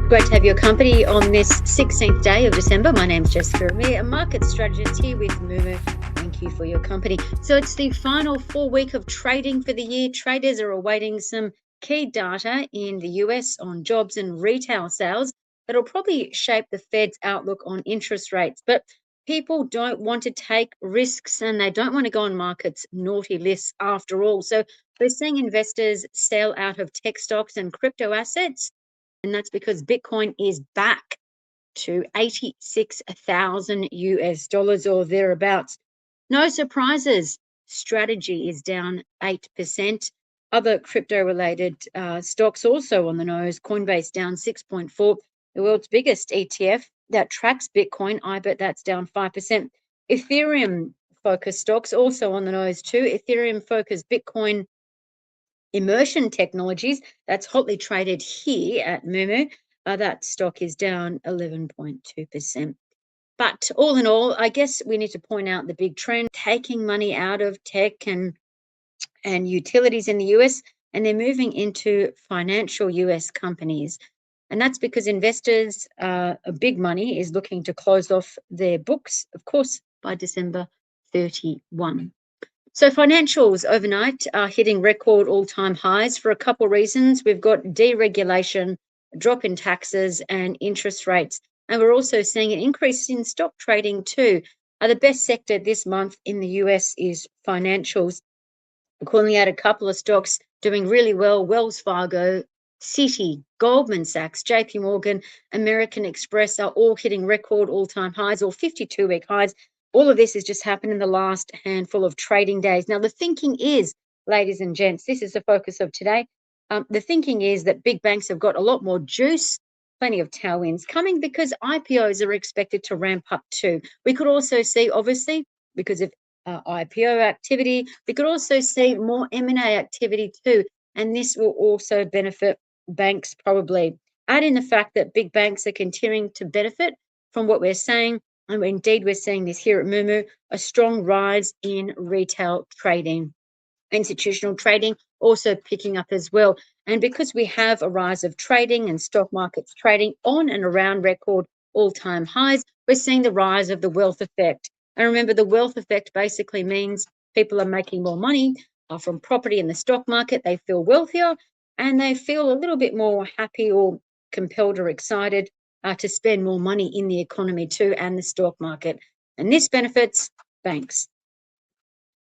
Great to have your company on this 16th day of December. My name's Jessica Amir, a market strategist here with Moomoo. Thank you for your company. So it's the final 4 week of trading for the year. Traders are awaiting some key data in the US on jobs and retail sales that'll probably shape the Fed's outlook on interest rates. But people don't want to take risks and they don't want to go on markets naughty lists after all. So we're seeing investors sell out of tech stocks and crypto assets. And that's because Bitcoin is back to 86,000 US dollars or thereabouts. No surprises. Strategy is down 8%. Other crypto related stocks also on the nose. Coinbase down 6.4%. The world's biggest ETF that tracks Bitcoin, I bet that's down 5%. Ethereum focused stocks also on the nose too. Ethereum focused Bitcoin immersion technologies, that's hotly traded here at Moomoo. That stock is down 11.2%. But all in all, I guess we need to point out the big trend, taking money out of tech and utilities in the US, and they're moving into financial US companies. And that's because investors, big money is looking to close off their books, of course, by December 31. So financials overnight are hitting record all-time highs for a couple of reasons. We've got deregulation, a drop in taxes and interest rates. And we're also seeing an increase in stock trading too. The best sector this month in the US is financials. We're calling out a couple of stocks doing really well. Wells Fargo, Citi, Goldman Sachs, JP Morgan, American Express are all hitting record all-time highs or 52-week highs. All of this has just happened in the last handful of trading days. Now, the thinking is, ladies and gents, this is the focus of today. The thinking is that big banks have got a lot more juice, plenty of tailwinds coming because IPOs are expected to ramp up too. We could also see, obviously, because of IPO activity, we could also see more M&A activity too. And this will also benefit banks probably. Add in the fact that big banks are continuing to benefit from what we're saying. And indeed, we're seeing this here at Moomoo, a strong rise in retail trading. Institutional trading also picking up as well. And because we have a rise of trading and stock markets trading on and around record all-time highs, we're seeing the rise of the wealth effect. And remember, the wealth effect basically means people are making more money from property in the stock market. They feel wealthier and they feel a little bit more happy or compelled or excited to spend more money in the economy too and the stock market. And this benefits banks.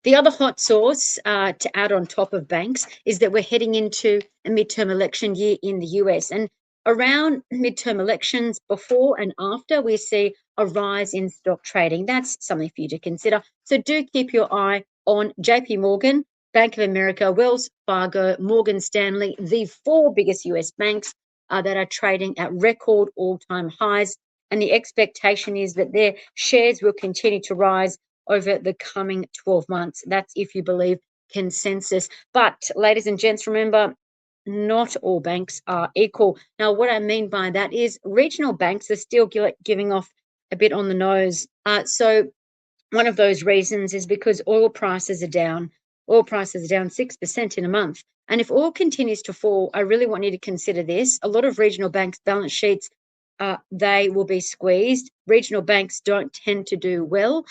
The other hot sauce to add on top of banks is that we're heading into a midterm election year in the US. And around midterm elections, before and after, we see a rise in stock trading. That's something for you to consider. So do keep your eye on JP Morgan, Bank of America, Wells Fargo, Morgan Stanley, the 4 biggest US banks that are trading at record all-time highs. And the expectation is that their shares will continue to rise over the coming 12 months. That's if you believe consensus. But ladies and gents, remember, not all banks are equal. Now, what I mean by that is regional banks are still giving off a bit on the nose. So one of those reasons is because oil prices are down. Oil prices are down 6% in a month. And if oil continues to fall, I really want you to consider this. A lot of regional banks' balance sheets, they will be squeezed. Regional banks don't tend to do well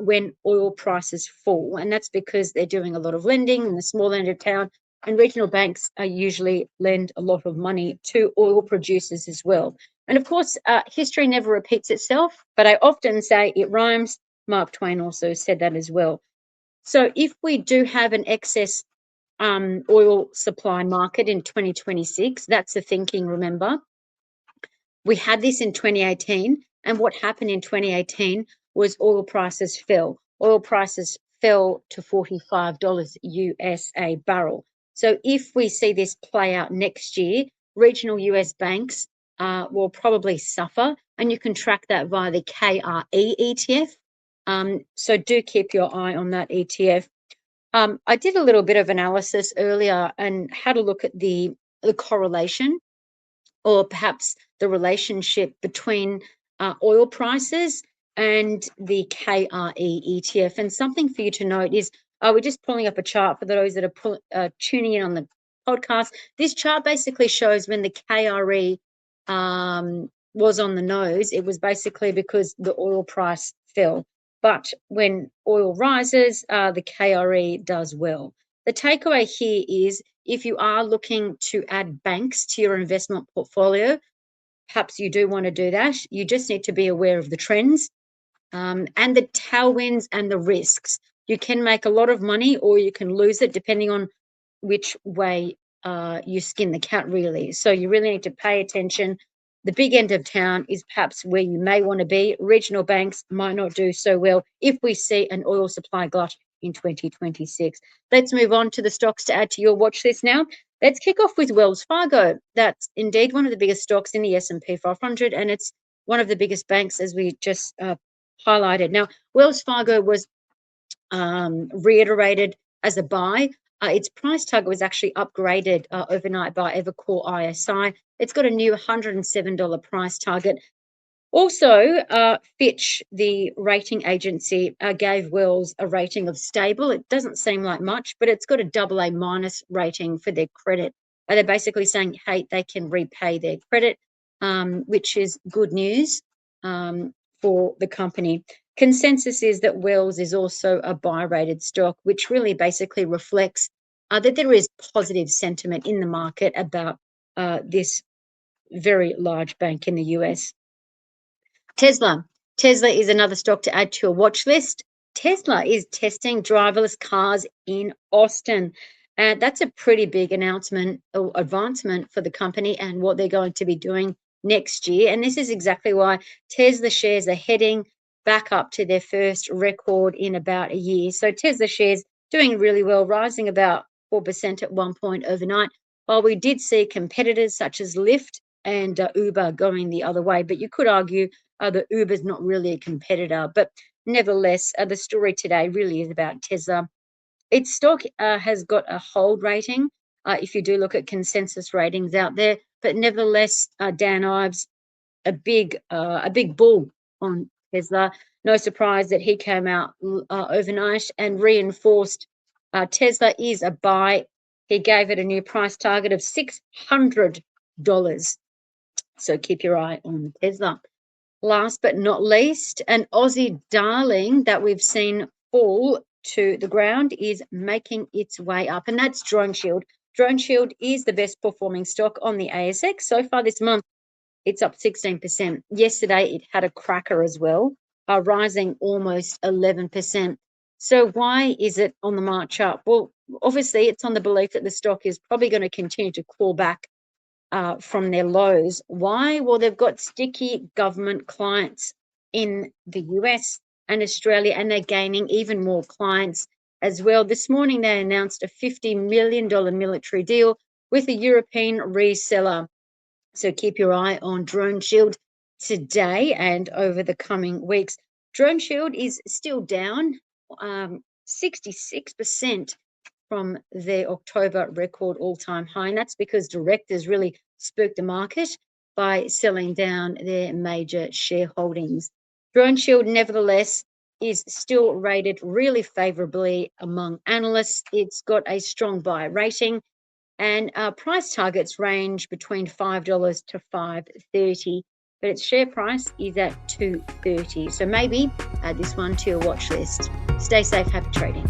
when oil prices fall. And that's because they're doing a lot of lending in the small end of town. And regional banks usually lend a lot of money to oil producers as well. And of course, history never repeats itself, but I often say it rhymes. Mark Twain also said that as well. So if we do have an excess oil supply market in 2026, that's the thinking, remember. We had this in 2018, and what happened in 2018 was oil prices fell. Oil prices fell to $45 US a barrel. So if we see this play out next year, regional US banks will probably suffer, and you can track that via the KRE ETF. So do keep your eye on that ETF. I did a little bit of analysis earlier and had a look at the correlation or perhaps the relationship between oil prices and the KRE ETF. And something for you to note is we're just pulling up a chart for those that are tuning in on the podcast. This chart basically shows when the KRE was on the nose, it was basically because the oil price fell. But when oil rises, the KRE does well. The takeaway here is if you are looking to add banks to your investment portfolio, perhaps you do want to do that. You just need to be aware of the trends and the tailwinds and the risks. You can make a lot of money or you can lose it depending on which way you skin the cat, really. So you really need to pay attention. The big end of town is perhaps where you may want to be. Regional banks might not do so well if we see an oil supply glut in 2026. Let's move on to the stocks to add to your watch list now. Let's kick off with Wells Fargo. That's indeed one of the biggest stocks in the S&P 500, and it's one of the biggest banks, as we just highlighted. Now, Wells Fargo was reiterated as a buy. Its price target was actually upgraded overnight by Evercore ISI. It's got a new $107 price target. Also, Fitch, the rating agency, gave Wells a rating of stable. It doesn't seem like much, but it's got a AA minus rating for their credit. They're basically saying, hey, they can repay their credit, which is good news for the company. Consensus is that Wells is also a buy-rated stock, which really basically reflects that there is positive sentiment in the market about this very large bank in the US. Tesla is another stock to add to your watch list. Tesla is testing driverless cars in Austin. And that's a pretty big announcement or advancement for the company and what they're going to be doing next year. And this is exactly why Tesla shares are heading back up to their first record in about a year. So Tesla shares doing really well, rising about 4% at one point overnight, while we did see competitors such as Lyft and Uber going the other way. But you could argue that Uber's not really a competitor. But nevertheless, the story today really is about Tesla. Its stock has got a hold rating if you do look at consensus ratings out there. But nevertheless, Dan Ives, a big bull on Tesla. No surprise that he came out overnight and reinforced Tesla is a buy. He gave it a new price target of $600. So keep your eye on Tesla. Last but not least, an Aussie darling that we've seen fall to the ground is making its way up, and that's DroneShield. DroneShield is the best performing stock on the ASX. So far this month, it's up 16%. Yesterday, it had a cracker as well, rising almost 11%. So why is it on the march up? Well, obviously, it's on the belief that the stock is probably going to continue to claw back from their lows. Why? Well, they've got sticky government clients in the US and Australia, and they're gaining even more clients as well. This morning, they announced a $50 million military deal with a European reseller. So keep your eye on DroneShield today and over the coming weeks. DroneShield is still down 66% from their October record all-time high. And that's because directors really spooked the market by selling down their major shareholdings. DroneShield, nevertheless, is still rated really favorably among analysts. It's got a strong buy rating, and price targets range between $5 to $5.30, but its share price is at $2.30. So maybe add this one to your watch list. Stay safe, happy trading.